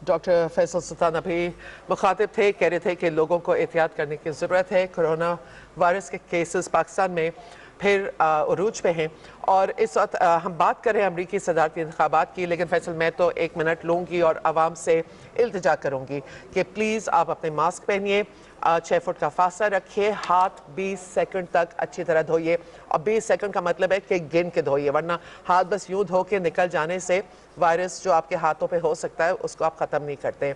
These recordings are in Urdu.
ڈاکٹر فیصل سلطان ابھی مخاطب تھے، کہہ رہے تھے کہ لوگوں کو احتیاط کرنے کی ضرورت ہے. کرونا وائرس کے کیسز پاکستان میں پھر عروج پہ ہیں اور اس وقت ہم بات کر رہے ہیں امریکی صدارتی انتخابات کی. لیکن فیصل میں تو 1 منٹ لوں گی اور عوام سے التجا کروں گی کہ پلیز آپ اپنے ماسک پہنیے، 6 فٹ کا فاصلہ رکھیے، ہاتھ 20 سیکنڈ تک اچھی طرح دھوئیے. اور 20 سیکنڈ کا مطلب ہے کہ گن کے دھوئیے، ورنہ ہاتھ بس یوں دھو کے نکل جانے سے وائرس جو آپ کے ہاتھوں پہ ہو سکتا ہے اس کو آپ ختم نہیں کرتے.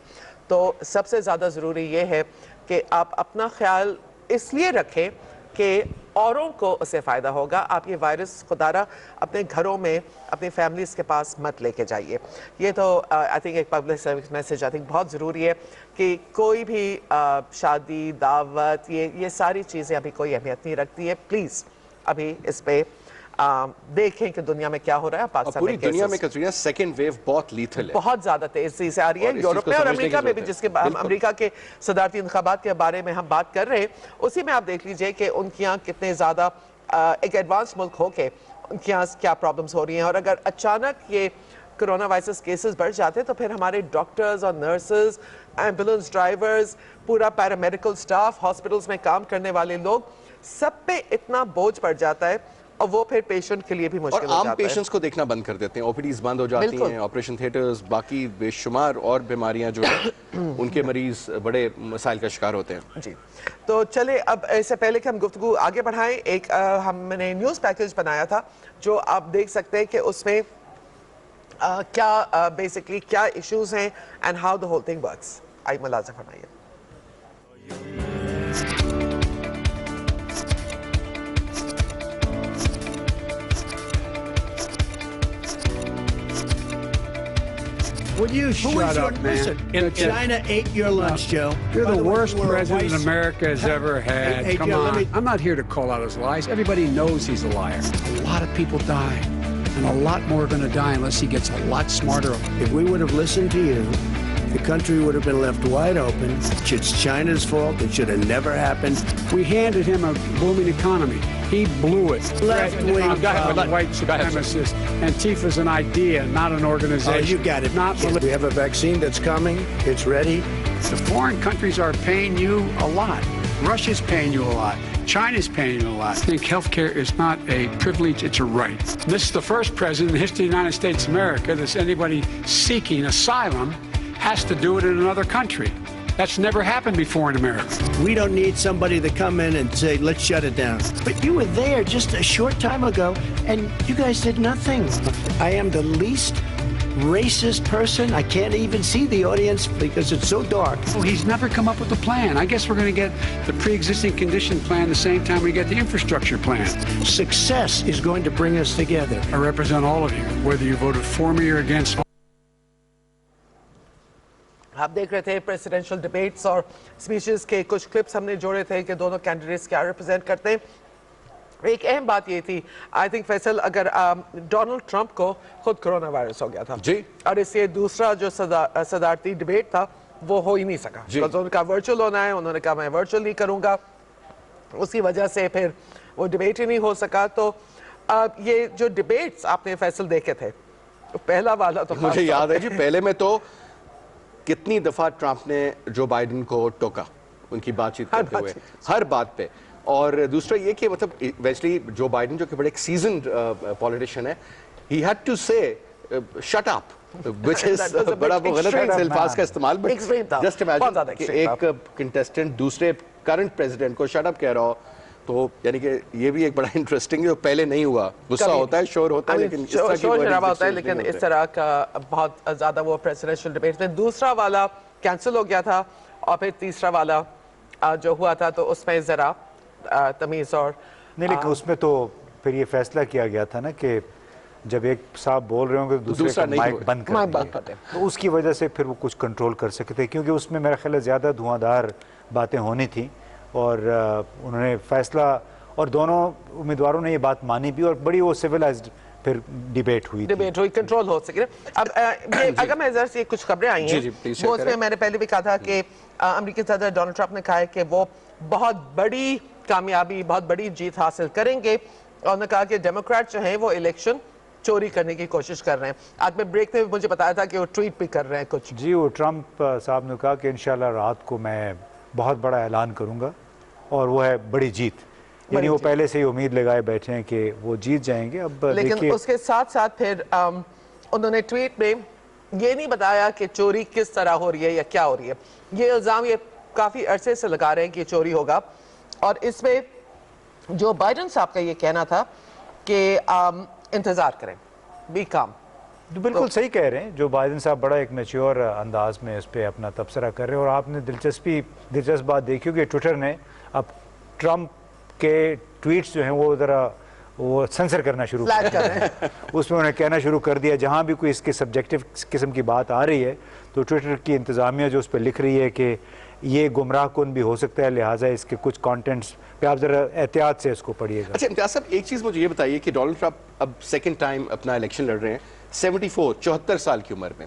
تو سب سے زیادہ ضروری یہ ہے کہ آپ اپنا خیال اس لیے رکھیں کہ اوروں کو اسے فائدہ ہوگا. آپ یہ وائرس خدارہ اپنے گھروں میں اپنی فیملیز کے پاس مت لے کے جائیے. یہ تو آئی تھنک ایک public service message I think بہت ضروری ہے کہ کوئی بھی شادی دعوت یہ ساری چیزیں ابھی کوئی اہمیت نہیں رکھتی ہے. پلیز ابھی اس پہ دیکھیں کہ دنیا میں کیا ہو رہا ہے. پاکستان پوری دنیا میں کترینہ سیکنڈ ویو بہت لیتھل ہے، بہت زیادہ تیزی سے آ رہی ہے. یورپ میں اور امریکہ میں بھی، جس کے امریکہ کے صدارتی انتخابات کے بارے میں ہم بات کر رہے ہیں، اسی میں آپ دیکھ لیجئے کہ ان کی یہاں کتنے زیادہ ایک ایڈوانس ملک ہو کے ان کی یہاں کیا پرابلمز ہو رہی ہیں. اور اگر اچانک یہ کرونا وائرس کیسز بڑھ جاتے تو پھر ہمارے ڈاکٹرز اور نرسز، ایمبولنس ڈرائیورز، پورا پیرامیڈیکل سٹاف، ہاسپٹلز میں کام کرنے والے لوگ، سب پہ اتنا بوجھ پڑ جاتا ہے اور وہ پھر پیشنٹ کے لیے بھی مشکل ہو جاتا ہے. اور عام پیشنٹس کو دیکھنا بند کر دیتے ہیں، او پی ڈیز بند ہو جاتی ہیں، آپریشن تھیٹرز، باقی بے شمار اور بیماریاں جو ہیں ان کے مریض بڑے مسائل کا شکار ہوتے ہیں. جی تو چلے اب اس سے پہلے کہ ہم گفتگو آگے بڑھائیں، ایک ہم نے نیوز پیکج بنایا تھا جو آپ دیکھ سکتے ہیں کہ اس میں کیا بیسکلی کیا ایشوز ہیں and how the whole thing works. I ملاحظہ فرمائیے. Would you shut up, man? China ate your lunch, Joe. You're the worst president America has ever had. Hey, Come Joe, on. I'm not here to call out his lies. Everybody knows he's a liar. A lot of people die, and a lot more are going to die unless he gets a lot smarter. If we would have listened to you, the country would have been left wide open. It's China's fault. It should have never happened. We handed him a booming economy. He blew it. Left-wing white supremacist. Antifa's an idea, not an organization. Oh, you got it. We have a vaccine that's coming. It's ready. The foreign countries are paying you a lot. Russia's paying you a lot. China's paying you a lot. I think healthcare is not a privilege, it's a right. This is the first president in the history of the United States of America that anybody seeking asylum has to do it in another country. That's never happened before in America. We don't need somebody to come in and say, let's shut it down. But you were there just a short time ago, and you guys did nothing. I am the least racist person. I can't even see the audience because it's so dark. Well, he's never come up with a plan. I guess we're going to get the pre-existing condition plan the same time we get the infrastructure plan. Success is going to bring us together. I represent all of you, whether you voted for me or against me. آپ دیکھ رہے تھے پریزیڈنشل ڈیبیٹس اور سپیچز کے کچھ کلپس ہم نے جوڑے تھے کہ دونوں کینڈیڈیٹس کیا ریپرزینٹ کرتے ہیں. ایک اہم بات یہ تھی آئی تھنک فیصل، اگر ڈونلڈ ٹرمپ کو خود کرونا وائرس ہو گیا تھا جی، اور اس سے دوسرا جو صدارتی ڈیبیٹ تھا وہ ہو ہی نہیں سکا. انہوں نے کہا ورچوئل ہونا ہے، انہوں نے کہا میں ورچوئل نہیں کروں گا، اس کی وجہ سے پھر وہ ڈیبیٹ ہی نہیں ہو سکا. تو یہ جو ڈیبیٹس آپ نے فیصل دیکھے تھے، پہلا والا تو مجھے یاد ہے جی، پہلے میں تو کتنی دفعہ ٹرمپ نے جو بائیڈن کو ٹوکا ان کی بات چیت کرتے ہوئے ہر بات پہ. اور دوسرا یہ کہ مطلب ویسلی جو بائیڈن جو کہ بڑے ایک سیزنڈ پولیٹیشین ہے، ہی ہیڈ ٹو سے شٹ اپ، which is بڑا وہ غلط ہے الفاظ کا استعمال. جسٹ امیجن کہ ایک کنٹیسٹنٹ دوسرے کرنٹ پریزیڈنٹ کو شٹ اپ کہہ رہا ہو، تو یعنی کہ یہ بھی ایک بڑا انٹرسٹنگ ہے. پہلے نہیں ہوا، غصہ ہوتا ہے، شور ہوتا ہے، لیکن شور شرابہ ہوتا ہے، لیکن اس طرح کا بہت زیادہ وہ پریزیڈنشل ڈیبیٹ میں دوسرا والا کینسل ہو گیا تھا اور پھر تیسرا والا جو ہوا تھا تو اس میں ذرا تمیز اور نہیں، لیکن اس میں تو پھر یہ فیصلہ کیا گیا تھا نا کہ جب ایک صاحب بول رہے ہوں گے دوسرے کا مائک بند کر دیں، تو اس کی وجہ سے پھر وہ کچھ کنٹرول کر سکتے، کیونکہ اس میں میرا خیال ہے زیادہ دھواں دار باتیں ہونی تھیں. اور انہوں نے فیصلہ، اور دونوں امیدواروں نے یہ بات مانی بھی، اور بڑی وہ سیولائزڈ پھر ڈیبیٹ ہوئی، کنٹرول ہو سکے. اب اگر میں ذرا سے کچھ خبریں آئی ہیں وہ اس میں میں نے پہلے بھی کہا تھا کہ امریکی صدر ڈونلڈ ٹرمپ نے کہا ہے کہ وہ بہت بڑی کامیابی، بہت بڑی جیت حاصل کریں گے. اور انہوں نے کہا کہ ڈیموکریٹ جو ہیں وہ الیکشن چوری کرنے کی کوشش کر رہے ہیں. آج میں بریک میں مجھے بتایا تھا کہ وہ ٹویٹ بھی کر رہے ہیں کچھ. جی وہ ٹرمپ صاحب نے کہا کہ انشاءاللہ رات کو میں بہت بڑا اعلان کروں گا اور وہ ہے بڑی جیت. یعنی وہ پہلے سے ہی امید لگائے بیٹھے ہیں کہ وہ جیت جائیں گے. اب لیکن اس کے ساتھ ساتھ پھر انہوں نے ٹویٹ میں یہ نہیں بتایا کہ چوری کس طرح ہو رہی ہے یا کیا ہو رہی ہے. یہ الزام یہ کافی عرصے سے لگا رہے ہیں کہ چوری ہوگا, اور اس میں جو بائیڈن صاحب کا یہ کہنا تھا کہ انتظار کریں, بی کام. بالکل صحیح کہہ رہے ہیں. جو بائیڈن صاحب بڑا ایک میچور انداز میں اس پہ اپنا تبصرہ کر رہے ہیں, اور آپ نے دلچسپ بات دیکھی کہ ٹویٹر نے اب ٹرمپ کے ٹویٹس جو ہیں وہ ذرا وہ سنسر کرنا شروع کر رہے ہیں. اس میں انہیں کہنا شروع کر دیا جہاں بھی کوئی اس کے سبجیکٹیو قسم کی بات آ رہی ہے تو ٹویٹر کی انتظامیہ جو اس پہ لکھ رہی ہے کہ یہ گمراہ کن بھی ہو سکتا ہے, لہٰذا اس کے کچھ کانٹینٹس پہ آپ ذرا احتیاط سے اس کو پڑھیے گا. اچھا امتیاز صاحب ایک چیز مجھے یہ بتائیے کہ ڈونلڈ ٹرمپ اب سیکنڈ ٹائم اپنا الیکشن لڑ رہے ہیں 74 سال کی عمر میں,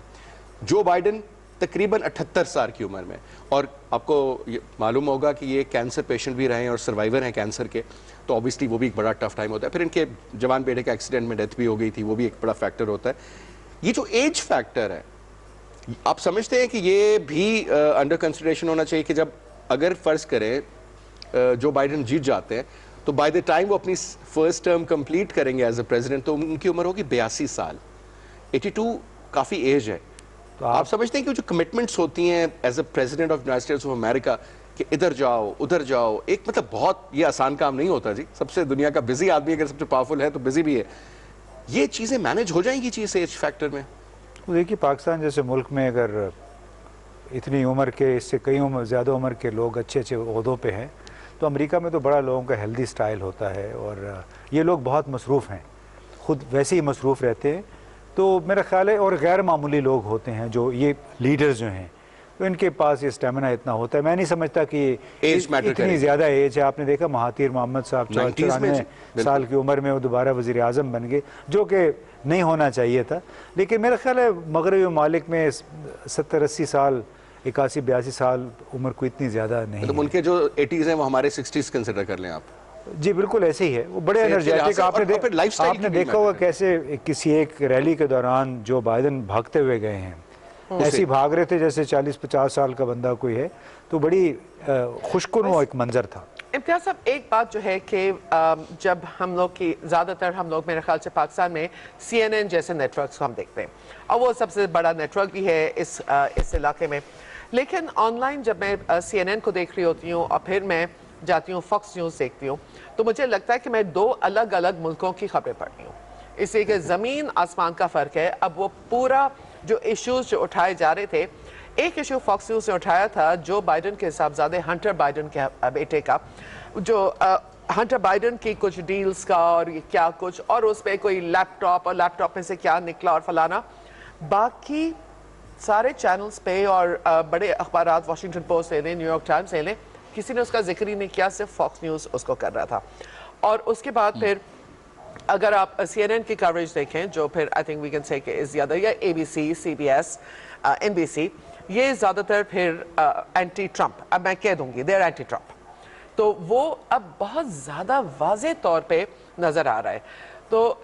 جو بائیڈن تقریباً 78 سال کی عمر میں, اور آپ کو معلوم ہوگا کہ یہ کینسر پیشنٹ بھی رہے ہیں اور سروائیور ہیں کینسر کے, تو اوبیسلی وہ بھی ایک بڑا ٹف ٹائم ہوتا ہے. پھر ان کے جوان بیٹے کا ایکسیڈنٹ میں ڈیتھ بھی ہو گئی تھی, وہ بھی ایک بڑا فیکٹر ہوتا ہے. یہ جو ایج فیکٹر ہے آپ سمجھتے ہیں کہ یہ بھی انڈر کنسیڈریشن ہونا چاہیے کہ جب اگر فرض کریں جو بائیڈن جیت جاتے ہیں تو بائی دا ٹائم وہ اپنی فرسٹ ٹرم کمپلیٹ کریں گے ایز اے پریزیڈنٹ تو ان کی عمر ہوگی 82 سال. 82 کافی ایج ہے. تو آپ سمجھتے ہیں کہ جو کمٹمنٹس ہوتی ہیں as a president of United States of America کہ ادھر جاؤ ادھر جاؤ, ایک مطلب بہت یہ آسان کام نہیں ہوتا جی. سب سے دنیا کا بزی آدمی اگر سب سے پاورفل ہے تو بزی بھی ہے. یہ چیزیں مینج ہو جائیں گی چیز ایج فیکٹر میں؟ دیکھیے پاکستان جیسے ملک میں اگر اتنی عمر کے اس سے کئی زیادہ عمر کے لوگ اچھے عہدوں پہ ہیں تو امریکہ میں تو بڑا لوگوں کا ہیلدی سٹائل ہوتا ہے, اور یہ لوگ بہت مصروف ہیں, خود ویسے ہی مصروف رہتے ہیں. تو میرا خیال ہے اور غیر معمولی لوگ ہوتے ہیں جو یہ لیڈرز جو ہیں تو ان کے پاس یہ سٹیمنا اتنا ہوتا ہے. میں نہیں سمجھتا کہ اتنی زیادہ ایج ہے. آپ نے دیکھا مہاتیر محمد صاحب 94 سال کی عمر میں وہ دوبارہ وزیر اعظم بن گئے, جو کہ نہیں ہونا چاہیے تھا. لیکن میرا خیال ہے مغربی ممالک میں 70-80 سال 81-82 سال عمر کو اتنی زیادہ نہیں. ان کے جو 80s ہیں وہ ہمارے 60s کنسیڈر کر لیں آپ. جی بالکل ایسے ہی ہے, وہ بڑے انرجیٹک. آپ نے دیکھا ہوگا کیسے کسی ایک ریلی کے دوران جو بائیڈن بھاگتے ہوئے گئے ہیں, ایسی بھاگ رہے تھے جیسے 40-50 سال کا بندہ کوئی ہے, تو بڑی خوشکن وہ ایک منظر تھا. امتیاز صاحب ایک بات جو ہے کہ جب ہم لوگ کی زیادہ تر ہم لوگ میرے خیال سے پاکستان میں CNN جیسے نیٹ ورکس کو ہم دیکھتے ہیں, اور وہ سب سے بڑا نیٹ ورک بھی ہے اس علاقے میں. لیکن آن لائن جب میں CNN کو دیکھ رہی ہوتی ہوں اور پھر میں جاتی ہوں فاکس نیوز دیکھتی ہوں تو مجھے لگتا ہے کہ میں 2 الگ الگ ملکوں کی خبریں پڑھ رہی ہوں. اس لیے کہ زمین آسمان کا فرق ہے. اب وہ پورا جو ایشوز جو اٹھائے جا رہے تھے, ایک ایشو فاکس نیوز نے اٹھایا تھا جو بائیڈن کے صاحبزادے ہنٹر بائیڈن کے بیٹے کا, جو ہنٹر بائیڈن کی کچھ ڈیلز کا اور کیا کچھ, اور اس پہ کوئی لیپ ٹاپ اور لیپ ٹاپ میں سے کیا نکلا اور فلانا. باقی سارے چینلز پہ اور بڑے اخبارات واشنگٹن پوسٹ لے لیں, نیو یارک ٹائمز لے لیں, کسی نے اس کا ذکر ہی نہیں کیا, صرف فاکس نیوز اس کو کر رہا تھا. اور اس کے بعد پھر اگر آپ CNN کی کوریج دیکھیں جو پھر I think we can say کہ زیادہ, یا ABC, CBS, NBC, یہ زیادہ تر پھر اینٹی ٹرمپ, اب میں کہہ دوں گی they're اینٹی ٹرمپ, تو وہ اب بہت زیادہ واضح طور پہ نظر آ رہا ہے. تو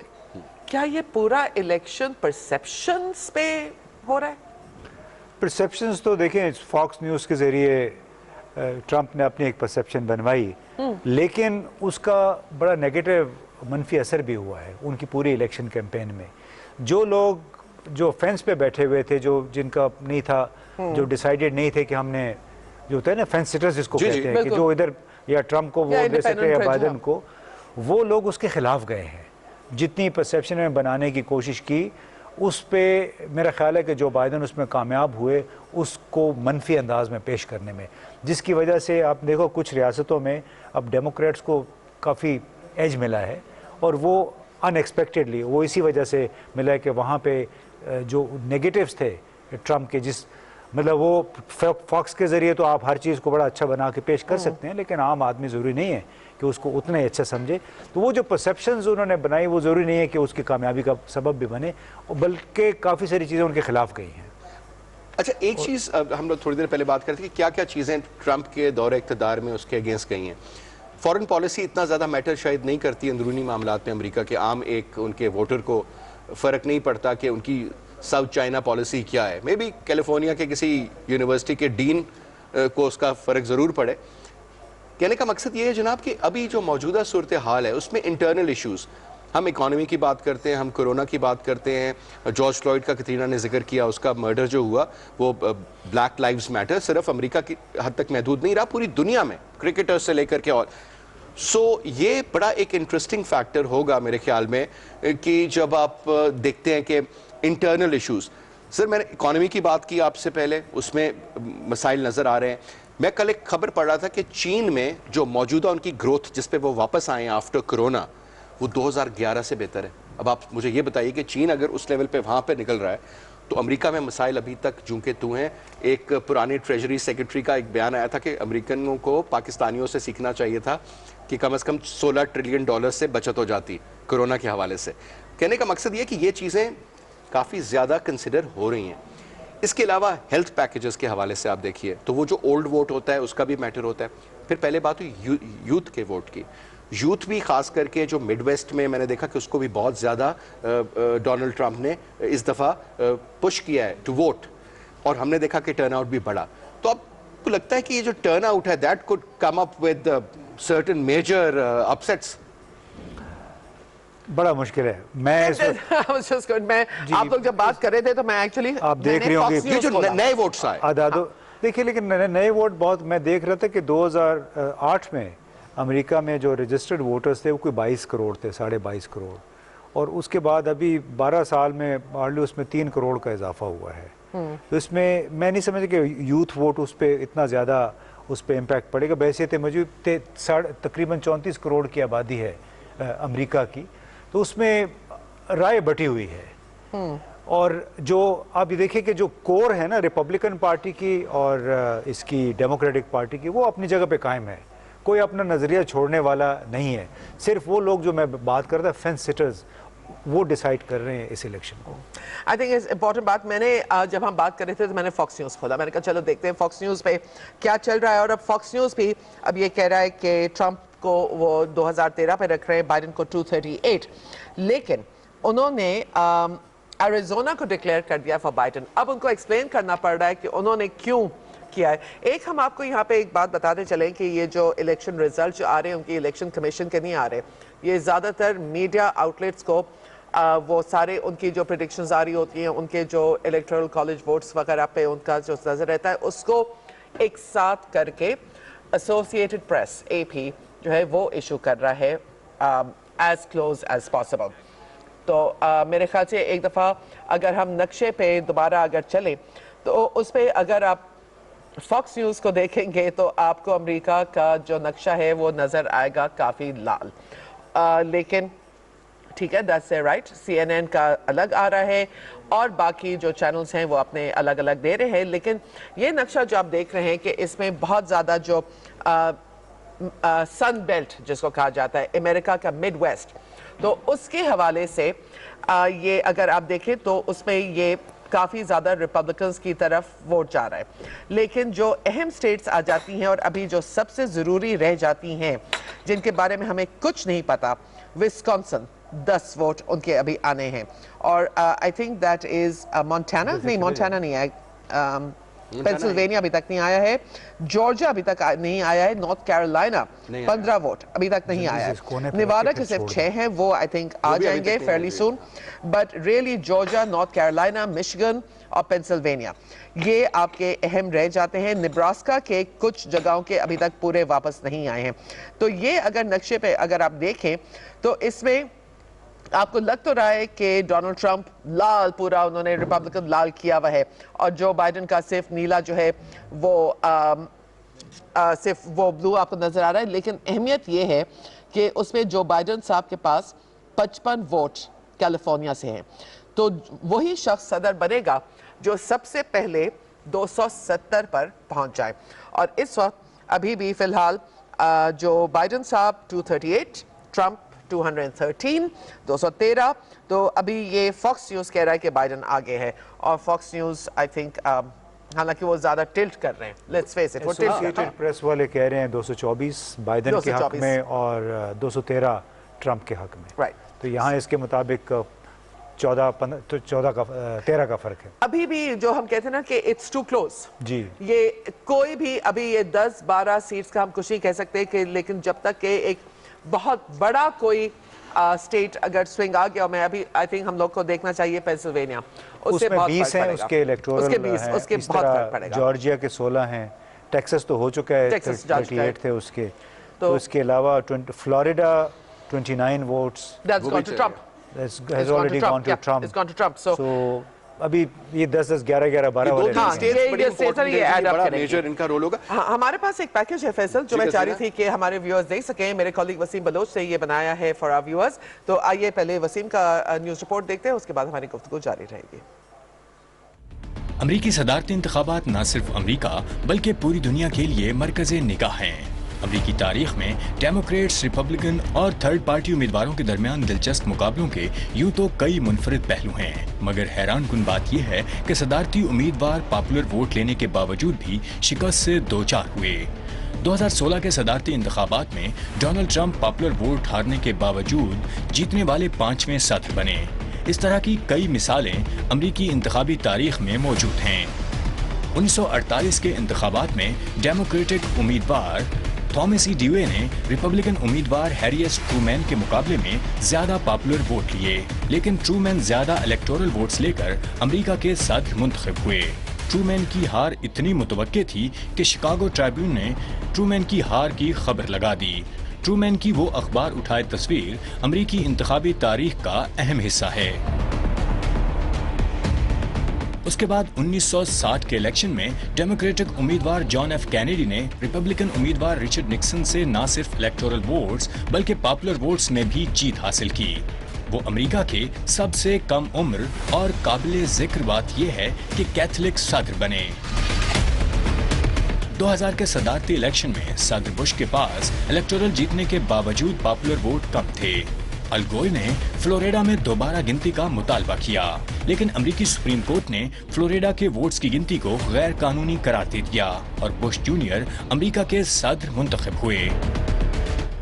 کیا یہ پورا الیکشن پرسیپشنز پہ ہو رہا ہے؟ پرسیپشنز تو دیکھیں فاکس نیوز کے ذریعے ٹرمپ نے اپنی ایک پرسیپشن بنوائی, لیکن اس کا بڑا نیگیٹو منفی اثر بھی ہوا ہے ان کی پوری الیکشن کیمپین میں. جو لوگ جو فینس پہ بیٹھے ہوئے تھے, جو جن کا نہیں تھا, جو ڈیسائیڈڈ نہیں تھے کہ ہم نے, جو ہوتا ہے نا فینس سٹرز جس کو کہتے ہیں, کہ جو ادھر یا ٹرمپ کو ووٹ دے سکتے یا بائیڈن کو, وہ لوگ اس کے خلاف گئے ہیں. جتنی پرسیپشن میں بنانے کی کوشش کی اس پہ میرا خیال ہے کہ جو بائیڈن اس میں کامیاب ہوئے اس کو منفی انداز میں پیش کرنے میں, جس کی وجہ سے آپ دیکھو کچھ ریاستوں میں اب ڈیموکریٹس کو کافی ایج ملا ہے, اور وہ ان ایکسپیکٹڈلی وہ اسی وجہ سے ملا ہے کہ وہاں پہ جو نیگیٹیوز تھے ٹرمپ کے, جس مطلب وہ فاکس کے ذریعے تو آپ ہر چیز کو بڑا اچھا بنا کے پیش کر سکتے ہیں, لیکن عام آدمی ضروری نہیں ہے کہ اس کو اتنا ہی اچھا سمجھے. تو وہ جو پرسیپشنز انہوں نے بنائی وہ ضروری نہیں ہے کہ اس کی کامیابی کا سبب بھی بنے, بلکہ کافی ساری چیزیں ان کے خلاف گئی ہیں. اچھا ایک چیز ہم لوگ تھوڑی دیر پہلے بات کرتے ہیں کہ کیا کیا چیزیں ٹرمپ کے دور اقتدار میں اس کے اگینسٹ گئی ہیں. فورن پالیسی اتنا زیادہ میٹر شاید نہیں کرتی اندرونی معاملات میں امریکہ کے, عام ایک ان کے ووٹر کو فرق نہیں پڑتا کہ ان کی ساؤتھ چائنا پالیسی کیا ہے. مے بی کیلیفورنیا کے کسی یونیورسٹی کے ڈین کو اس کا فرق ضرور پڑے. کہنے کا مقصد یہ ہے جناب کہ ابھی جو موجودہ صورتحال ہے اس میں انٹرنل ایشوز, ہم اکانومی کی بات کرتے ہیں, ہم کرونا کی بات کرتے ہیں, جارج فلوئڈ کا کترینہ نے ذکر کیا, اس کا مرڈر جو ہوا وہ بلیک لائیوز میٹر صرف امریکہ کی حد تک محدود نہیں رہا, پوری دنیا میں کرکٹر سے لے کر کے. اور یہ بڑا ایک انٹرسٹنگ فیکٹر ہوگا میرے خیال میں کہ جب آپ دیکھتے ہیں کہ انٹرنل ایشوز. سر میں نے اکانومی کی بات کی آپ سے پہلے, اس میں مسائل نظر آ رہے ہیں. میں کل ایک خبر پڑھ رہا تھا کہ چین میں جو موجودہ ان کی گروتھ جس پہ وہ واپس آئے ہیں آفٹر کرونا, وہ 2011 سے بہتر ہے. اب آپ مجھے یہ بتائیے کہ چین اگر اس لیول پہ وہاں پہ نکل رہا ہے تو امریکہ میں مسائل ابھی تک جوں کے تو ہیں. ایک پرانے ٹریجری سیکرٹری کا ایک بیان آیا تھا کہ امریکنوں کو پاکستانیوں سے سیکھنا چاہیے تھا کہ کم از کم $16 ٹریلین سے بچت ہو جاتی کرونا کے حوالے سے. کہنے کا مقصد یہ کہ یہ چیزیں کافی زیادہ کنسیڈر ہو رہی ہیں. اس کے علاوہ ہیلتھ پیکیجز کے حوالے سے آپ دیکھیے تو وہ جو اولڈ ووٹ ہوتا ہے اس کا بھی میٹر ہوتا ہے. پھر پہلے بات ہوئی یوتھ کے ووٹ کی. یوتھ بھی خاص کر کے جو مڈ ویسٹ میں نے دیکھا کہ اس کو بھی بہت زیادہ ڈونلڈ ٹرمپ نے اس دفعہ پش کیا ہے ٹو ووٹ, اور ہم نے دیکھا کہ ٹرن آؤٹ بھی بڑھا. تو اب کو لگتا ہے کہ یہ جو ٹرن آؤٹ ہے that could come up with certain major upsets. بڑا مشکل ہے. میں آپ لوگ جب بات کر رہے تھے تو میں ایکچولی آپ دیکھ رہے ہوں گے یہ جو نئے ووٹس آئے دیکھیے, لیکن نئے ووٹ بہت, میں دیکھ رہا تھا کہ 2008 میں امریکہ میں جو رجسٹرڈ ووٹرز تھے وہ کوئی 22 کروڑ تھے, 22.5 کروڑ, اور اس کے بعد ابھی 12 سال میں ہارڈلی اس میں 3 کروڑ کا اضافہ ہوا ہے. تو اس میں میں نہیں سمجھتا کہ یوتھ ووٹ اس پہ اتنا زیادہ اس پہ امپیکٹ پڑے گا. بحیثیت موجود تقریباً 34 کروڑ کی آبادی ہے امریکہ کی, تو اس میں رائے بٹی ہوئی ہے. اور جو آپ یہ دیکھیں کہ جو کور ہے نا ریپبلکن پارٹی کی اور اس کی ڈیموکریٹک پارٹی کی, وہ اپنی جگہ پہ قائم ہے. کوئی اپنا نظریہ چھوڑنے والا نہیں ہے. صرف وہ لوگ جو میں بات کرتا فینس سٹرز وہ ڈیسائیڈ کر رہے ہیں اس الیکشن کو. آئی تھنک اس امپورٹنٹ بات, میں نے جب ہم بات کر رہے تھے تو میں نے فاکس نیوز کھولا, میں نے کہا چلو دیکھتے ہیں فاکس نیوز پہ کیا چل رہا ہے. اور اب فاکس نیوز بھی اب یہ کہہ رہا ہے کہ ٹرمپ کو وہ 2013 پہ رکھ رہے ہیں, بائیڈن کو 238, لیکن انہوں نے ایریزونا کو ڈکلیئر کر دیا فار بائیڈن. اب ان کو ایکسپلین کرنا پڑ رہا ہے کہ انہوں نے کیوں کیا ہے. ایک ہم آپ کو یہاں پہ ایک بات بتاتے چلیں کہ یہ جو الیکشن ریزلٹ جو آ رہے ہیں ان کی الیکشن کمیشن کے نہیں آ رہے, یہ زیادہ تر میڈیا آؤٹ لیٹس کو وہ سارے ان کی جو پریڈکشنز آ رہی ہوتی ہیں, ان کے جو الیکٹرل کالج ووٹس وغیرہ پہ ان کا جو نظر رہتا ہے اس کو ایک ساتھ کر کے ایسوسیٹڈ پریس AP جو ہے وہ ایشو کر رہا ہے ایز کلوز ایز پاسبل. تو میرے خیال سے ایک دفعہ اگر ہم نقشے پہ دوبارہ اگر چلیں تو اس پہ اگر آپ فاکس نیوز کو دیکھیں گے تو آپ کو امریکہ کا جو نقشہ ہے وہ نظر آئے گا کافی لال. لیکن ٹھیک ہے, دیٹس رائٹ, CNN کا الگ آ رہا ہے اور باقی جو چینلز ہیں وہ اپنے الگ الگ دے رہے ہیں. لیکن یہ نقشہ جو آپ دیکھ رہے ہیں کہ اس میں بہت زیادہ جو سن بیلٹ جس کو کہا جاتا ہے امریکہ کا مڈ ویسٹ, تو اس کے حوالے سے یہ اگر آپ دیکھیں تو اس میں یہ کافی زیادہ ریپبلکنز کی طرف ووٹ جا رہا ہے. لیکن جو اہم سٹیٹس آ جاتی ہیں اور ابھی جو سب سے ضروری رہ جاتی ہیں جن کے بارے میں ہمیں کچھ نہیں پتا, وسکانسن 10 ووٹ ان کے ابھی آنے ہیں, اور I think that is Montana, نہیں مونٹانا نہیں ہے, پینسلوینیا ابھی تک نہیں آیا ہے, جارجیا ابھی تک نہیں آیا ہے, نارتھ کیرولائنا 15 ووٹ ابھی تک نہیں آیا ہے, نیواڈا کے صرف 6 ہیں, وہ آئی تھنک آ جائیں گے fairly soon. But really Georgia, North Carolina, Michigan اور پینسلوینیا یہ آپ کے اہم رہ جاتے ہیں. نبراسکا کے کچھ جگہوں کے ابھی تک پورے واپس نہیں آئے ہیں. تو یہ اگر نقشے پہ اگر آپ دیکھیں تو اس میں آپ کو لگ تو رہا ہے کہ ڈونلڈ ٹرمپ لال پورا انہوں نے ریپبلکن لال کیا ہوا ہے, اور جو بائیڈن کا صرف نیلا جو ہے وہ صرف وہ بلو آپ کو نظر آ رہا ہے. لیکن اہمیت یہ ہے کہ اس میں جو بائیڈن صاحب کے پاس 55 ووٹ کیلیفورنیا سے ہیں, تو وہی شخص صدر بنے گا جو سب سے پہلے 270 پر پہنچ جائے. اور اس وقت ابھی بھی فی الحال جو بائیڈن صاحب 238, ٹرمپ 213, 213, تو ابھی یہ فاکس نیوز کہہ رہا ہے کہ بائیڈن آگے ہے. اور فاکس نیوز آئی تھنک حالانکہ وہ زیادہ ٹلٹ کر رہے ہیں, لیٹس فیس اٹ, وہ ایسوسیٹڈ پریس والے کہہ رہے ہیں 224 بائیڈن کے حق میں اور 213 ٹرمپ کے حق میں. رائٹ. تو یہاں اس کے مطابق 13 کا فرق ہے. ابھی بھی جو ہم کہتے ہیں نا کہ اٹس ٹو کلوز, جی یہ کوئی بھی ابھی یہ 10-12 سیٹس کا ہم کچھ نہیں کہہ سکتے کہ, لیکن جب تک کہ ایک بہت بڑا کوئی اسٹیٹ اگر سوئنگ آ گیا, میں ابھی آئی تھنک ہم لوگ کو دیکھنا چاہیے پینسلوینیا, اس میں 20 ہیں اس کے الیکٹورل ہیں, اس کے بہت فرق پڑے گا. جارجیا کے 16 ہیں, ٹیکسس تو ہو چکا ہے, 38 تھے اس کے, تو اس کے علاوہ Florida 29 votes has already gone to Trump. It's gone to Trump. So ابھی یہ 10-10, 11-11, 12 والے ہمارے پاس ایک پیکج ہے فیصل جو میں چاہ رہی تھی کہ ہمارے ویورز دیکھ سکیں. میرے کالیگ وسیم بلوچ سے یہ بنایا ہے فار آور ویورز. تو آئیے پہلے وسیم کا نیوز رپورٹ دیکھتے ہیں, اس کے بعد ہماری گفتگو جاری رہے گی. امریکی صدارتی انتخابات نہ صرف امریکہ بلکہ پوری دنیا کے لیے مرکز نگاہ ہیں. امریکی تاریخ میں ڈیموکریٹس، ریپبلکن اور تھرڈ پارٹی امیدواروں کے درمیان دلچسپ مقابلوں کے یوں تو کئی منفرد پہلو ہیں، مگر حیران کن بات یہ ہے کہ صدارتی امیدوار پاپولر ووٹ لینے کے باوجود بھی شکست سے دوچار ہوئے۔ 2016 کے صدارتی انتخابات میں ڈونلڈ ٹرمپ پاپولر ووٹ ہارنے کے باوجود جیتنے والے 5ویں صدر بنے۔ اس طرح کی کئی مثالیں امریکی انتخابی تاریخ میں موجود ہیں۔ 1948 کے انتخابات میں ڈیموکریٹک امیدوار تھامس ای ڈیوے نے ریپبلکن امیدوار ہیری ایس ٹرومین کے مقابلے میں زیادہ پاپولر ووٹ لیے، لیکن ٹرومین زیادہ الیکٹورل ووٹس لے کر امریکہ کے صدر منتخب ہوئے۔ ٹرومین کی ہار اتنی متوقع تھی کہ شکاگو ٹرائبیون نے ٹرومین کی ہار کی خبر لگا دی۔ ٹرومین کی وہ اخبار اٹھائے تصویر امریکی انتخابی تاریخ کا اہم حصہ ہے۔ اس کے بعد 1960 کے الیکشن میں ڈیموکریٹک امیدوار جان ایف کینیڈی نے ریپبلکن امیدوار رچرڈ نکسن سے نہ صرف الیکٹورل ووٹس بلکہ پاپولر ووٹس میں بھی جیت حاصل کی۔ وہ امریکہ کے سب سے کم عمر اور قابل ذکر بات یہ ہے کہ کیتھولک صدر بنے۔ 2000 کے صدارتی الیکشن میں صدر بش کے پاس الیکٹورل جیتنے کے باوجود پاپولر ووٹ کم تھے۔ ال گور نے فلوریڈا میں دوبارہ گنتی کا مطالبہ کیا، لیکن امریکی سپریم کورٹ نے فلوریڈا کے ووٹس کی گنتی کو غیر قانونی قرار دے دیا اور بش جونیئر امریکہ کے صدر منتخب ہوئے۔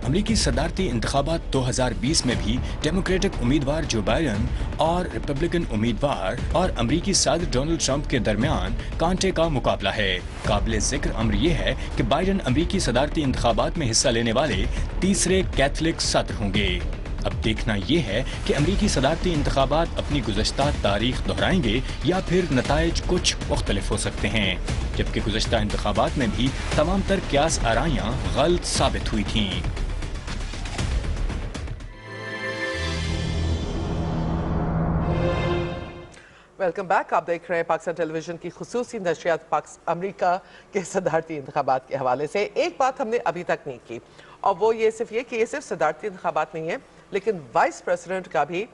امریکی صدارتی انتخابات 2020 میں بھی ڈیموکریٹک امیدوار جو بائیڈن اور ریپبلکن امیدوار اور امریکی صدر ڈونلڈ ٹرمپ کے درمیان کانٹے کا مقابلہ ہے۔ قابل ذکر امر یہ ہے کہ بائیڈن امریکی صدارتی انتخابات میں حصہ لینے والے تیسرے کیتھولک صدر ہوں گے۔ اب دیکھنا یہ ہے کہ امریکی صدارتی انتخابات اپنی گزشتہ تاریخ دہرائیں گے یا پھر نتائج کچھ مختلف ہو سکتے ہیں، جبکہ گزشتہ انتخابات میں بھی تمام تر قیاس آرائیاں غلط ثابت ہوئی تھیں۔ ویلکم بیک، آپ دیکھ رہے ہیں پاکستان ٹیلی ویژن کی خصوصی نشریات امریکہ کے صدارتی انتخابات کے حوالے سے۔ ایک بات ہم نے ابھی تک نہیں کی، اور وہ یہ کہ یہ صرف صدارتی انتخابات نہیں ہے لیکن وائس پریزیڈنٹ کا بھی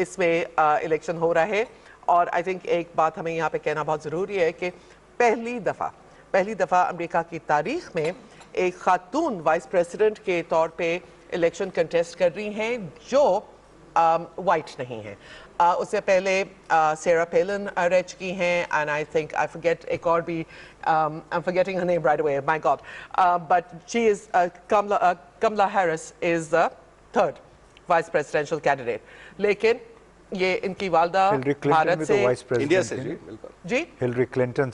اس میں الیکشن ہو رہا ہے۔ اور آئی تھنک ایک بات ہمیں یہاں پہ کہنا بہت ضروری ہے کہ پہلی دفعہ امریکہ کی تاریخ میں ایک خاتون وائس پریزیڈنٹ کے طور پہ الیکشن کنٹیسٹ کر رہی ہیں جو وائٹ نہیں ہیں۔ اس سے پہلے سیرا پیلن رہ چکی ہیں، and I think I forget ایک اور بھی I'm forgetting her name right away, my God, but she is Kamala Harris is the third vice presidential candidate. لیکن یہ ان کی والدہ بھارت سے، انڈیا سے، جی ہلری کلنٹن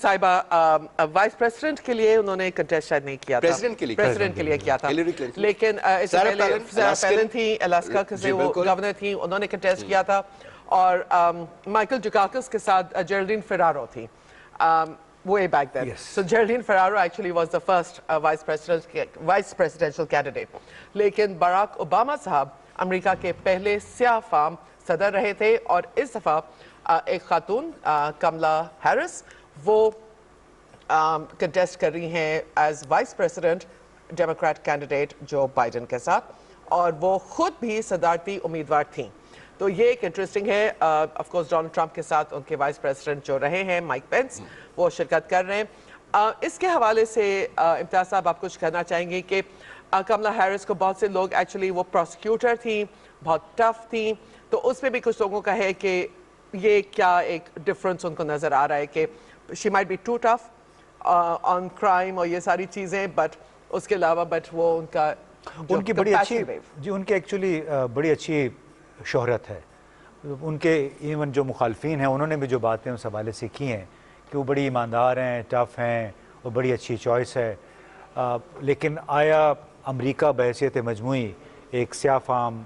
صاحبہ وائس پریزیڈنٹ کے لیے انہوں نے کنٹیسٹ شاید نہیں کیا تھا، پریزیڈنٹ کے لیے کیا تھا، لیکن اس سے پہلے سیرا پیلن تھی، الاسکا سے وہ گورنر تھی، انہوں نے کنٹیسٹ کیا تھا، اور مائیکل ڈوکاکس کے ساتھ جیرلڈین فیرارو تھی way back then. So Geraldine Ferraro actually was the first vice presidential candidate. لیکن باراک اوباما صاحب امریکہ کے پہلے سیاہ فام صدر رہے تھے، اور اس دفعہ ایک خاتون کملا ہیرس وہ کنٹیسٹ کر رہی ہیں as vice president Democrat candidate Joe Biden کے ساتھ، اور وہ خود بھی صدارتی امیدوار تھیں۔ تو یہ ایک انٹرسٹنگ ہے۔ آف کورس ڈونلڈ ٹرمپ کے ساتھ ان کے وائس پریزیڈنٹ جو رہے ہیں مائک پینس، وہ شرکت کر رہے ہیں۔ اس کے حوالے سے امتیاز صاحب آپ کچھ کہنا چاہیں گے کہ کملا ہیرس کو بہت سے لوگ ایکچولی وہ پروسیکیوٹر تھیں، بہت ٹف تھیں، تو اس میں بھی کچھ لوگوں کا ہے کہ یہ کیا ایک ڈفرنس ان کو نظر آ رہا ہے کہ she might be too tough on crime اور یہ ساری چیزیں، بٹ اس کے علاوہ وہ ان کا ان کی بڑی اچھی، جی ان کی ایکچولی بڑی اچھی شہرت ہے، ان کے ایون جو مخالفین ہیں انہوں نے بھی جو باتیں اس حوالے سے کی ہیں کہ وہ بڑی ایماندار ہیں, ٹف ہیں, اور بڑی اچھی چوائس ہے. لیکن آیا امریکہ بحیثیت مجموعی ایک سیاہ فام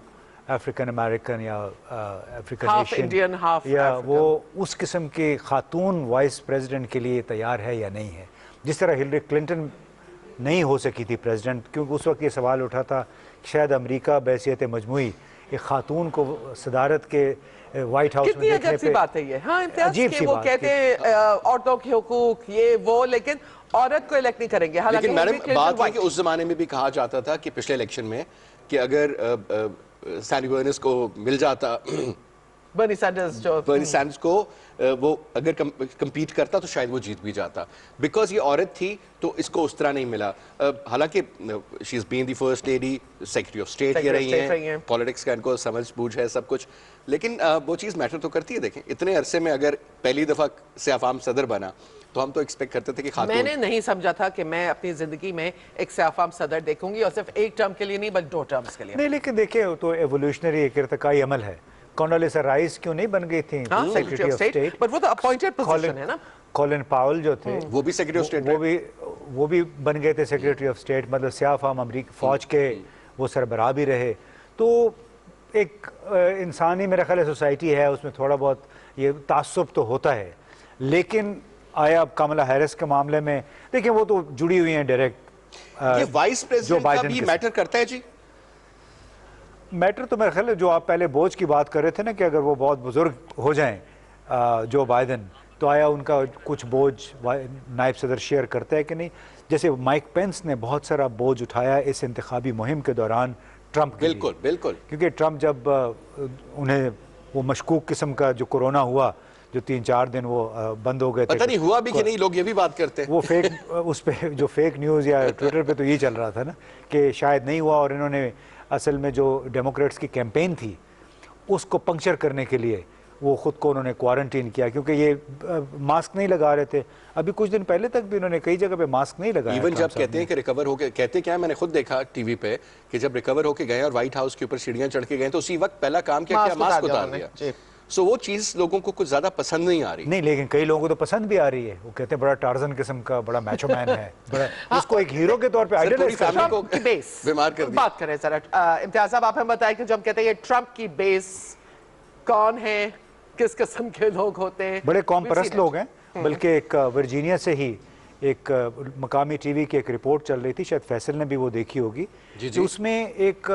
افریقن امریکن یا افریقن ایشین یا وہ اس قسم کے خاتون وائس پریزیڈنٹ کے لیے تیار ہے یا نہیں ہے؟ جس طرح ہلری کلنٹن نہیں ہو سکی تھی پریزیڈنٹ, کیونکہ اس وقت یہ سوال اٹھا تھا کہ شاید امریکہ بحیثیت مجموعی ایک خاتون کو صدارت کے وائٹ ہاؤس میں دیکھنے پہ بات ہے یہ. ہاں عجیب سی بات, وہ کہتے ہیں عورتوں کے حقوق یہ وہ, لیکن عورت کو الیکٹ نہیں کریں گے. لیکن میڈم بات ہے کہ اس زمانے میں بھی کہا جاتا تھا کہ پچھلے الیکشن میں کہ اگر سینی برنس کو مل جاتا, برنی سینڈرز کو وہ اگر کمپیٹ کرتا تو شاید وہ جیت بھی جاتا, بیکاز یہ عورت تھی تو اس کو اس طرح نہیں ملا. حالانکہ she has been the first lady, secretary of state یہ رہی ہیں, پالیٹکس کا ان کو سمجھ بوجھ ہے سب کچھ, لیکن وہ چیز میٹر تو کرتی ہے. دیکھیں اتنے عرصے میں اگر پہلی دفعہ سیاہ فام صدر بنا تو ہم تو ایکسپیکٹ کرتے تھے کہ خاتون. میں نے نہیں سمجھا تھا کہ میں اپنی زندگی میں ایک سیاہ فام صدر دیکھوں گی, اور صرف ایک ٹرم کے لیے نہیں بلکہ 2 ٹرمز کے لیے. نہیں, لیکن دیکھیں تو ایولیوشنری ایک ارتقائی عمل ہے. کونڈولیزا رائس کیوں نہیں بن گئی تھیں سیکرٹری آف اسٹیٹ؟ بٹ وہ تو اپوائنٹڈ پوزیشن ہے نا. کولن پاول جو تھے وہ بھی سیکرٹری آف اسٹیٹ, وہ بھی بن گئے تھے سیکرٹری آف اسٹیٹ, مطلب سیاہ فام امریکی فوج کے وہ سربراہ بھی رہے. تو ایک انسانی میرا خیال ہے سوسائٹی ہے, اس میں تھوڑا بہت یہ تعصب تو ہوتا ہے. لیکن آیا کملا ہیرس کے معاملے میں دیکھیں وہ تو جڑی ہوئی ہیں ڈائریکٹ. یہ وائس پریزیڈنٹ کا بھی میٹر کرتا ہے جی؟ میٹر تو میرا خیال ہے جو آپ پہلے بوجھ کی بات کر رہے تھے نا کہ اگر وہ بہت بزرگ ہو جائیں جو بائیڈن, تو آیا ان کا کچھ بوجھ نائب صدر شیئر کرتا ہے کہ نہیں؟ جیسے مائک پینس نے بہت سارا بوجھ اٹھایا اس انتخابی مہم کے دوران ٹرمپ کے لیے. بالکل بالکل, کیونکہ ٹرمپ جب انہیں وہ مشکوک قسم کا جو کورونا ہوا, جو 3-4 دن وہ بند ہو گئے تھے, پتہ نہیں ہوا بھی کہ نہیں, لوگ یہ بھی بات کرتے ہیں وہ فیک, اس پہ جو فیک نیوز یا ٹویٹر پہ تو یہ چل رہا تھا نا کہ شاید نہیں ہوا, اور انہوں نے اصل میں جو ڈیموکریٹس کی کیمپین تھی اس کو پنکچر کرنے کے لیے وہ خود کو انہوں نے کوارنٹین کیا, کیونکہ یہ ماسک نہیں لگا رہے تھے. ابھی کچھ دن پہلے تک بھی انہوں نے کئی جگہ پہ ماسک نہیں لگایا. ایون جب کہتے ہیں کہ ریکور ہو کے, کہتے کیا ہے, میں نے خود دیکھا ٹی وی پہ کہ جب ریکور ہو کے گئے اور وائٹ ہاؤس کے اوپر سیڑھیاں چڑھ کے گئے تو اسی وقت پہلا کام کیا ماسک اتار دیا. سو وہ چیز لوگوں کو کچھ زیادہ پسند نہیں آ رہی. نہیں, لیکن کئی لوگوں کو تو پسند بھی آ رہی ہے. وہ کہتے ہیں بڑا ٹارزن قسم کا, بڑا میچو مین ہے, بڑا اس کو ایک ہیرو کے طور پہ پوری فیملی کو بیمار کر دیا. بات کریں ذرا امتیاز صاحب, آپ ہمیں بتائیں کہ جو ہم کہتے ہیں یہ ٹرمپ کی بیس کون ہے, کس قسم کے لوگ ہوتے ہیں؟ بڑے قوم پرست لوگ ہیں. بلکہ ایک ورجینیا سے ہی ایک مقامی ٹی وی کی ایک رپورٹ چل رہی تھی, شاید فیصل نے بھی وہ دیکھی ہوگی, اس میں ایک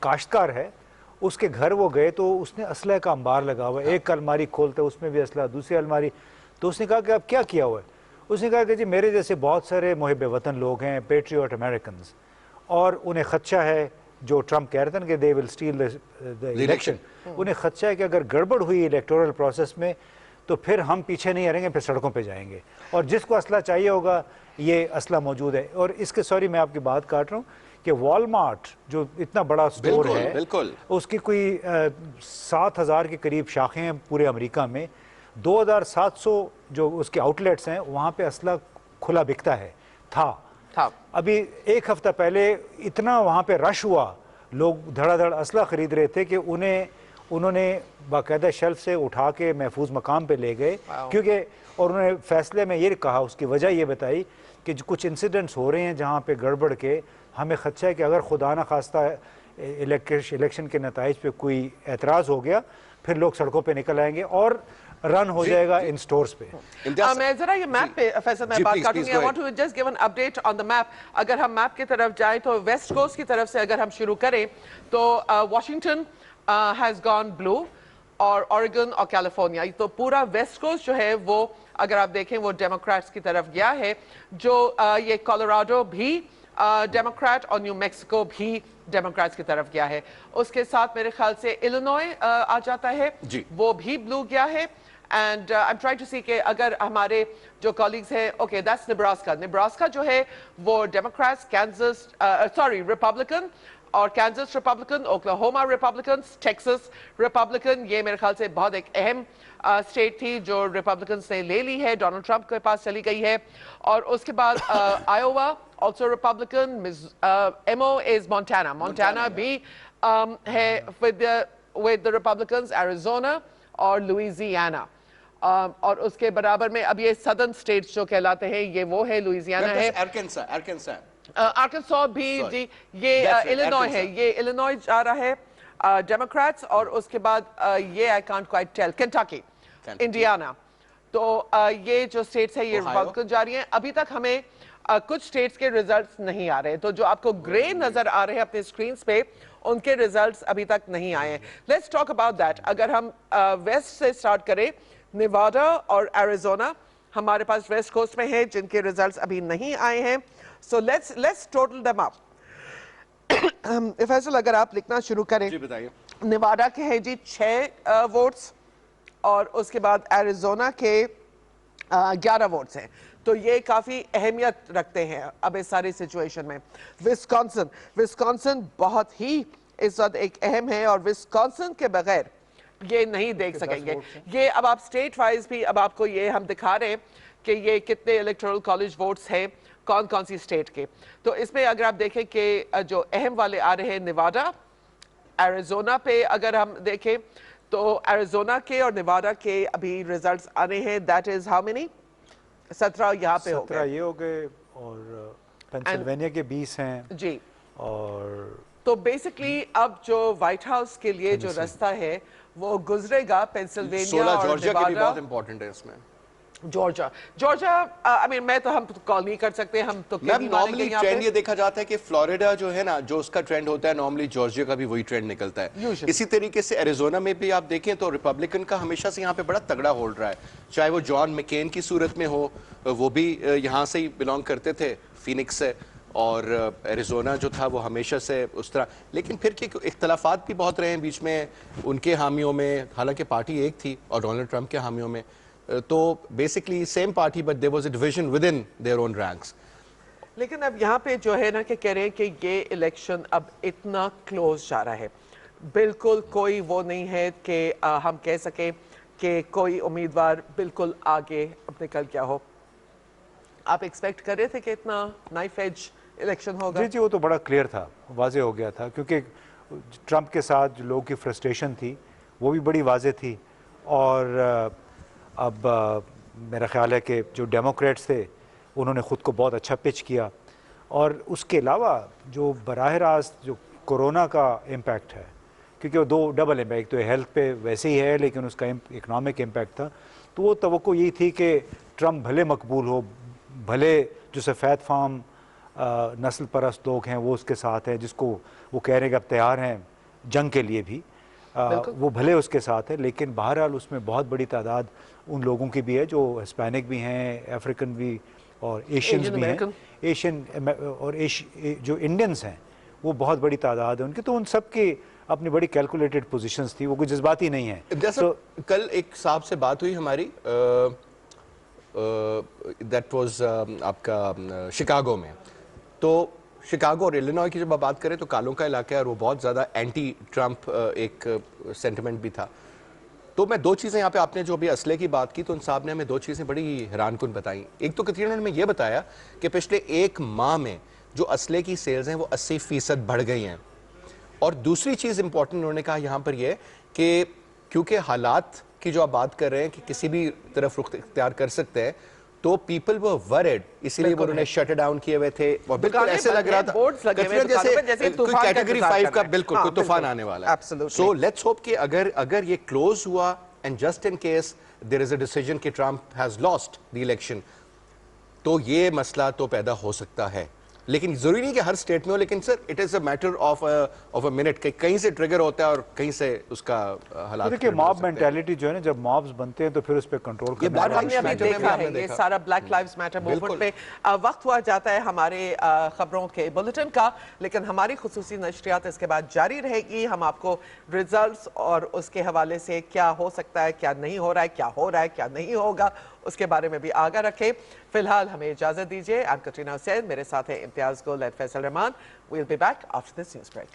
کاشتکار ہے, اس کے گھر وہ گئے تو اس نے اسلحے کا انبار لگا ہوا ہے. ایک الماری کھولتے اس میں بھی اسلحہ, دوسری الماری. تو اس نے کہا کہ اب کیا کیا ہوا ہے؟ اس نے کہا کہ جی میرے جیسے بہت سارے محب وطن لوگ ہیں, پیٹریوٹ امریکنز, اور انہیں خدشہ ہے جو ٹرمپ کہہ رہے تھے نا کہ they will steal the election, انہیں خدشہ ہے کہ اگر گڑبڑ ہوئی الیکٹورل پروسیس میں تو پھر ہم پیچھے نہیں ہٹیں گے, پھر سڑکوں پہ جائیں گے, اور جس کو اسلحہ چاہیے ہوگا یہ اسلحہ موجود ہے. اور اس کے سوری میں آپ کی بات کاٹ رہا ہوں کہ والمارٹ جو اتنا بڑا سٹور ہے, اس کی کوئی 7,000 کے قریب شاخیں ہیں پورے امریکہ میں, 2,700 جو اس کے آؤٹ لیٹس ہیں وہاں پہ اسلحہ کھلا بکتا ہے تھا. ابھی ایک ہفتہ پہلے اتنا وہاں پہ رش ہوا, لوگ دھڑا دھڑ اسلحہ خرید رہے تھے کہ انہوں نے باقاعدہ شیلف سے اٹھا کے محفوظ مقام پہ لے گئے. کیونکہ اور انہوں نے فیصلے میں یہ کہا, اس کی وجہ یہ بتائی کہ کچھ انسیڈنٹس ہو رہے ہیں جہاں پہ گڑبڑ کے ہمیں خدشہ ہے کہ اگر خدا نہ خواستہ الیکشن کے نتائج پہ کوئی اعتراض ہو گیا پھر لوگ سڑکوں پہ نکل آئیں گے اور رن ہو جائے گا ان سٹورز پہ. میں ذرا یہ میپ پہ فیصل میں بات کر دوں گی. I want to just give an update on the map. اگر ہم میپ کی طرف جائیں تو ویسٹ کوسٹ کی طرف سے اگر ہم شروع کریں تو واشنگٹن has gone blue, اور اوریگن اور کیلیفورنیا, تو پورا ویسٹ کوسٹ جو ہے وہ اگر آپ دیکھیں وہ ڈیموکریٹس کی طرف گیا ہے. جو یہ کولوراڈو بھی ڈیموکریٹ اور نیو میکسیکو بھی ڈیموکریٹس کی طرف گیا ہے. اس کے ساتھ میرے خیال سے الینوائے آ جاتا ہے, وہ بھی بلو گیا ہے. And I'm trying to see کہ اگر ہمارے جو کالیگز ہیں, okay, that's Nebraska. Nebraska جو ہے وہ ڈیموکریٹس, کینزس ریپبلکن, اور کینزس Republican, Oklahoma Republicans, Texas Republican. یہ میرے خیال سے بہت ایک اہم اسٹیٹ تھی جو ریپبلکنس نے لے لی ہے, ڈونلڈ ٹرمپ کے پاس چلی گئی ہے. اور اس کے بعد Iowa also Republican, MO is Montana. Montana بھی ہے with the with the Republicans, Arizona اور Louisiana. اور اس کے برابر میں اب یہ سدرن اسٹیٹس جو کہلاتے ہیں یہ وہ ہے لوئیزیانا ہے, آرکنسا بھی جی, یہ الینوائے ہے, یہ الینوائے جا رہا ہے ڈیموکریٹس, اور اس کے بعد یہ I can't quite tell, Kentucky, Indiana. تو یہ جو اسٹیٹس ہیں یہ ریپبلکن جا رہی ہیں. ابھی تک ہمیں کچھ اسٹیٹس کے ریزلٹس نہیں آ رہے, تو جو آپ کو گرے نظر آ رہے ہیں اپنے اسکرینز پہ ان کے ریزلٹس ابھی تک نہیں آئے ہیں. Let's talk about that. اگر ہم ویسٹ سے اسٹارٹ کریں, نیواڈا اور ایریزونا ہمارے پاس ویسٹ کوسٹ میں ہیں جن کے ریزلٹس ابھی نہیں آئے ہیں. سو لیٹس ٹوٹل دم اپ. فیصل اگر آپ لکھنا شروع کریں. نیواڈا کے ہیں جی 6 ووٹس, اور اس کے بعد ایریزونا کے 11 ووٹس ہیں. تو یہ کافی اہمیت رکھتے ہیں اب اس ساری سچویشن میں. وسکانسن بہت ہی اس وقت ایک اہم ہے, اور وسکانسن کے بغیر یہ نہیں دیکھ سکیں گے. یہ اب آپ اسٹیٹ وائز بھی اب آپ کو یہ ہم دکھا رہے ہیں کہ یہ کتنے الیکٹورل کالج ووٹس ہیں کون کون سی اسٹیٹ کے. تو اس میں اگر آپ دیکھیں کہ جو اہم والے آ رہے ہیں نیواڈا, ایریزونا پہ اگر ہم دیکھیں تو ایریزونا کے اور نیواڈا کے ابھی ریزلٹس آنے ہیں. دیٹ از ہاؤ مینی, 17 یہاں پہ ہو گئے, 17 یہ ہو گئے, اور پینسلوینیا کے 20 ہیں جی. اور تو بیسکلی اب جو وائٹ ہاؤس کے لیے جو رستہ ہے وہ گزرے گا پینسلوینیا اور جارجیا کے بھی بہت امپورٹنٹ ہے اس میں. جارجیا میں تو ہم کال نہیں کر سکتے, ہم تو نارملی ٹرینڈ یہ دیکھا جاتا ہے کہ فلوریڈا جو ہے نا, جو اس کا ٹرینڈ ہوتا ہے نارملی جارجیا کا بھی وہی ٹرینڈ نکلتا ہے. اسی طریقے سے ایریزونا میں بھی آپ دیکھیں تو ریپبلکن کا ہمیشہ سے یہاں پہ بڑا تگڑا ہولڈ رہا ہے, چاہے وہ جان مکین کی صورت میں ہو, وہ بھی یہاں سے ہی بلانگ کرتے تھے, فینکس سے, اور ایریزونا جو تھا وہ ہمیشہ سے اس طرح. لیکن پھر کہ اختلافات بھی بہت رہے ہیں بیچ میں ان کے حامیوں میں, حالانکہ پارٹی ایک تھی, اور ڈونلڈ ٹرمپ کے حامیوں میں. تو basically same party but there was a division within their own ranks. لیکن اب یہاں پہ جو ہے نا کہ کہہ رہے ہیں کہ یہ الیکشن اب اتنا کلوز جا رہا ہے, بالکل کوئی وہ نہیں ہے کہ ہم کہہ سکیں کہ کوئی امیدوار بالکل آگے اب نکل گیا ہو. آپ ایکسپیکٹ کر رہے تھے کہ اتنا نائف ایج الیکشن ہوگا؟ جی وہ تو بڑا کلیئر تھا, واضح ہو گیا تھا, کیونکہ ٹرمپ کے ساتھ جو لوگوں کی فرسٹریشن تھی وہ بھی بڑی واضح تھی. اور اب میرا خیال ہے کہ جو ڈیموکریٹس تھے انہوں نے خود کو بہت اچھا پچ کیا, اور اس کے علاوہ جو براہ راست جو کورونا کا امپیکٹ ہے, کیونکہ وہ 2 ڈبل امپیکٹ, ایک تو ہیلتھ پہ ویسے ہی ہے لیکن اس کا اکنامک امپیکٹ تھا. تو وہ توقع یہی تھی کہ ٹرمپ بھلے مقبول ہو, بھلے جو سفید فام نسل پرست لوگ ہیں وہ اس کے ساتھ ہیں, جس کو وہ کہہ رہے ہیں کہ اب تیار ہیں جنگ کے لیے بھی, وہ بھلے اس کے ساتھ ہے. لیکن بہرحال اس میں بہت بڑی تعداد ان لوگوں کی بھی ہے جو ہسپینک بھی ہیں, افریقن بھی, اور ایشینز بھی ہیں, ایشین اور جو انڈینز ہیں وہ بہت بڑی تعداد ہے ان کی. تو ان سب کی اپنی بڑی کیلکولیٹڈ پوزیشنز تھی, وہ کوئی جذباتی نہیں ہیں. جیسا کل ایک صاحب سے بات ہوئی ہماری, دیٹ واز آپ کا شکاگو میں. تو شکاگو اور الینوائے کی جب آپ بات کریں تو کالوں کا علاقہ ہے, اور وہ بہت زیادہ اینٹی ٹرمپ ایک سینٹیمنٹ بھی تھا. تو میں 2 چیزیں یہاں پہ, آپ نے جو بھی اسلحے کی بات کی تو ان صاحب نے ہمیں 2 چیزیں بڑی حیران کن بتائیں. ایک تو کترینہ نے یہ بتایا کہ پچھلے 1 ماہ میں جو اسلحے کی سیلز ہیں وہ 80% بڑھ گئی ہیں. اور دوسری چیز امپورٹنٹ انہوں نے کہا یہاں پر یہ کہ کیونکہ حالات کی جو آپ بات کر رہے ہیں کہ کسی بھی طرف رخ اختیار کر سکتے ہیں, تو پیپل were worried, اسی لیے وہ انہوں نے شٹ ڈاؤن کیے ہوئے تھے, اور بالکل ایسے لگ رہا تھا جیسے کوئی کیٹیگری 5 کا بالکل کوئی طوفان آنے والا ہے. سو لیٹس ہوپ کہ اگر یہ کلوز ہوا, and just in case there is a decision کہ Trump has lost the election, تو یہ مسئلہ تو پیدا ہو سکتا ہے. لیکن ضروری نہیں کہ ہر اسٹیٹ میں ہو, لیکن sir it is a matter of a minute کہ کہیں سے ٹریگر ہوتا ہے اور کہیں سے اس کا حالات. دیکھیے ماب مینٹیلٹی جو ہے نا, جب مابز بنتے ہیں تو پھر اس پہ کنٹرول کرنا. ہم نے ابھی دیکھا ہے یہ سارا بلیک لائیوز میٹر موومنٹ پہ وقت ہوا جاتا ہے ہمارے خبروں کے بلٹن کا, لیکن ہماری خصوصی نشریات اس کے بعد جاری رہے گی. ہم آپ کو ریزلٹس اور اس کے حوالے سے کیا ہو سکتا ہے, کیا نہیں ہو رہا ہے, کیا ہو رہا ہے, کیا نہیں ہوگا, اس کے بارے میں بھی آگاہ رکھیں. فی الحال ہمیں اجازت دیجیے. I'm Katrina Hussain, میرے ساتھ ہے امتیاز گل اور فیصل رحمان. We'll be back after this news break.